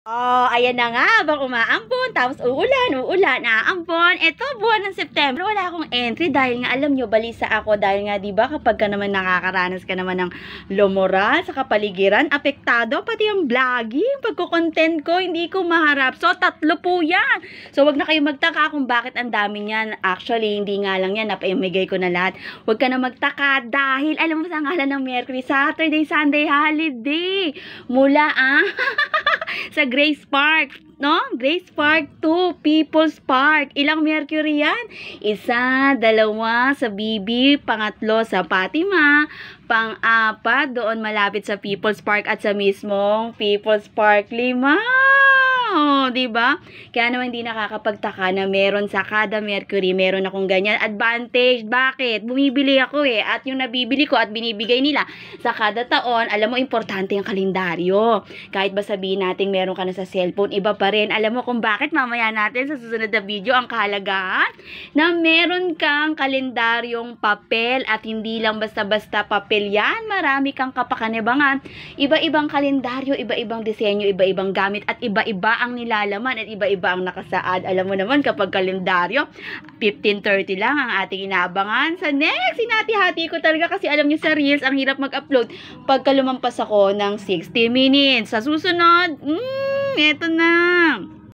Oh, ayan na nga, habang umaambon, tapos uulan, aambon. Ito, buwan ng September, wala akong entry dahil nga alam nyo, balisa ako dahil nga, di ba, kapag ka naman nakakaranas ka naman ng lumural sa kapaligiran, apektado, pati yung vlogging, pagko-content ko, hindi ko maharap. So, 3 po yan. So, wag na kayo magtaka kung bakit ang dami yan. Actually, hindi nga lang yan, napaimigay ko na lahat. Wag ka na magtaka dahil, alam mo sa ngalan ng Mercury, Saturday, Sunday, holiday. Mula, sa Grace Park, no? Grace Park to People's Park. Ilang Mercury yan? 1, 2 sa Bibi, pangatlo sa Fatima, pang-4 doon malapit sa People's Park at sa mismong People's Park 5. Oh, 'di ba? Kaya naman hindi nakakapagtaka na meron sa kada Mercury, meron akong ganyan advantage. Bakit? Bumibili ako at yung nabibili ko at binibigay nila sa kada taon, alam mo importante yung kalendaryo. Kahit ba sabihin natin meron ka na sa cellphone, iba pa rin. Alam mo kung bakit? Mamaya natin sa susunod na video ang kahalagahan na meron kang kalendaryong papel at hindi lang basta-basta papel yan. Marami kang kapakinabangan. Iba-ibang kalendaryo, iba-ibang disenyo, iba-ibang gamit at iba-iba ang nilalaman at iba-iba ang nakasaad. Alam mo naman kapag kalendaryo 15:30 lang ang ating inaabangan. Sa next, sinati-hati ko talaga kasi alam niyo sa Reels ang hirap mag-upload pagka lumampas ako ng 60 minutes. Sa susunod, eto na.